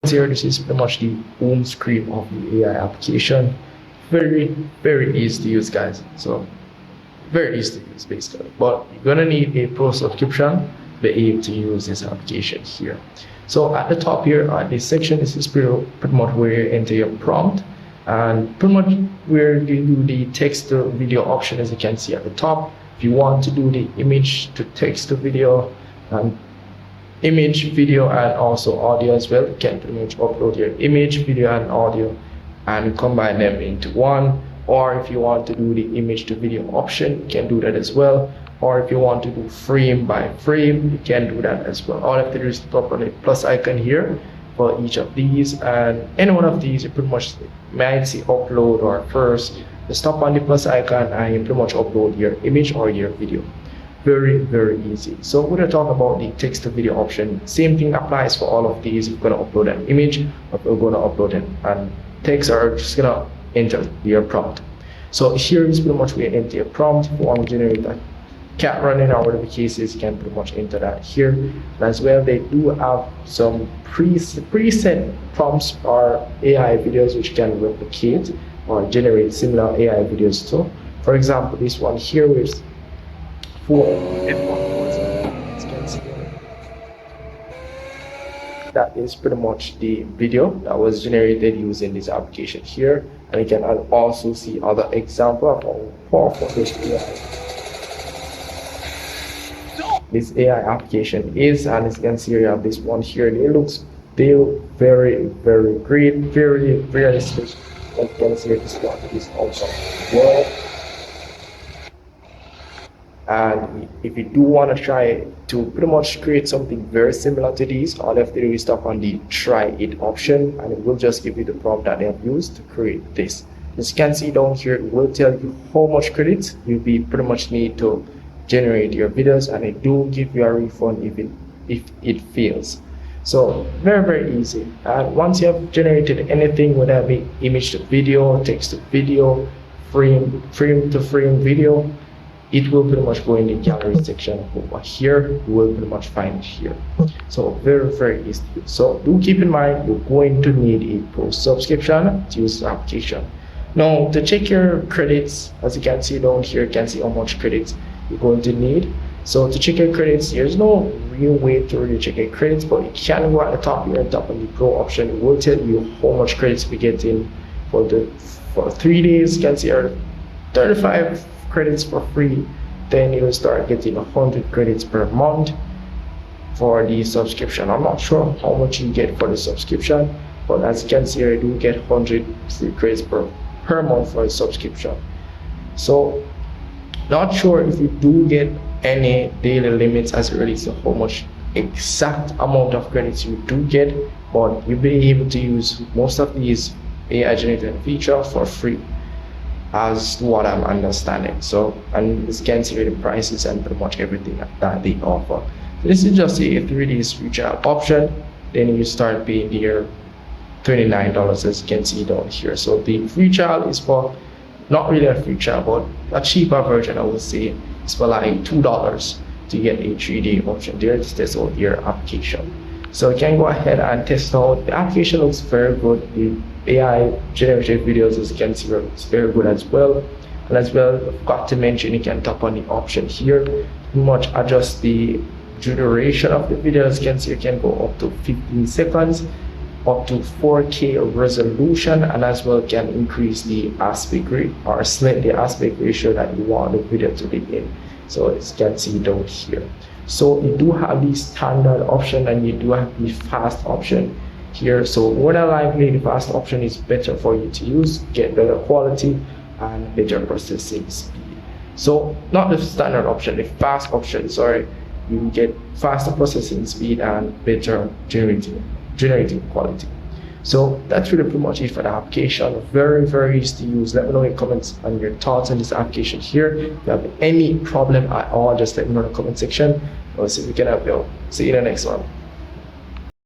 Here, this is pretty much the home screen of the AI application. Very easy to use, guys. So very easy to use basically, but you're gonna need a pro subscription to be able to use this application here. So at the top here, this section, this is pretty much where you enter your prompt, and pretty much where you do the text to video option, as you can see at the top. If you want to do the image to text to video, and image, video, and also audio as well, you can pretty much upload your image, video, and audio and combine them into one. Or if you want to do the image to video option, you can do that as well. Or if you want to do frame by frame, you can do that as well. All you have to do is tap on the plus icon here for each of these, and any one of these you pretty much might see upload or first. Just tap on the plus icon and you pretty much upload your image or your video. Very easy. So we're going to talk about the text to video option. Same thing applies for all of these. If we're going to upload an image, or we're going to upload an text, or just going to enter your prompt. So here is pretty much where you enter your prompt. If you want to generate a cat running or whatever the case is, you can pretty much enter that here. And as well, they do have some preset prompts or AI videos which can replicate or generate similar AI videos too. For example, this one here is for that is pretty much the video that was generated using this application here, and you can also see other example of how powerful this AI application is. And as you can see, you have this one here, and it looks still very great, very realistic. As you can see, this one is also well. And if you do want to try to pretty much create something very similar to these, all you have to do is tap on the try it option, and it will just give you the prompt that they have used to create this. As you can see down here, it will tell you how much credits you be pretty much need to generate your videos, and it do give you a refund if it fails. So very easy. And once you have generated anything, whether it be image to video, text to video, frame to frame video, it will pretty much go in the gallery section over here. You will pretty much find it here. So very easy. So do keep in mind, you're going to need a pro subscription to use the application. Now to check your credits, as you can see down here, you can see how much credits you're going to need. So to check your credits, there's no real way to really check your credits, but you can go at the top here and tap on the pro option. It will tell you how much credits we get in for 3 days. You can see our 35 credits for free. Then you'll start getting 100 credits per month for the subscription. I'm not sure how much you get for the subscription, but as you can see, I do get 100 free credits per month for a subscription. So not sure if you do get any daily limits as it relates to how much exact amount of credits you do get, but you'll be able to use most of these AI generated features for free, as to what I'm understanding. So, and this can see the prices and pretty much everything that they offer. So this is just a 3D free trial option. Then you start paying your $29, as you can see down here. So the free trial is for, not really a free trial, but a cheaper version, I would say, is for like $2 to get a 3D option there to test out your application. So you can go ahead and test out. The application looks very good. The AI generated videos, as you can see, it's very good as well. And as well, I forgot to mention, you can tap on the option here to much adjust the duration of the video. As you can see, you can go up to 15 seconds, up to 4K resolution, and as well can increase the aspect rate or select the aspect ratio that you want the video to be in. So as you can see down here. So you do have the standard option and you do have the fast option here. So more than likely the fast option is better for you to use, get better quality and better processing speed. So not the standard option, the fast option, sorry, you get faster processing speed and better generating quality. So that's really pretty much it for the application. Very easy to use. Let me know in the comments on your thoughts on this application here. If you have any problem at all, just let me know in the comment section. We'll see if we can help you out. See you in the next one.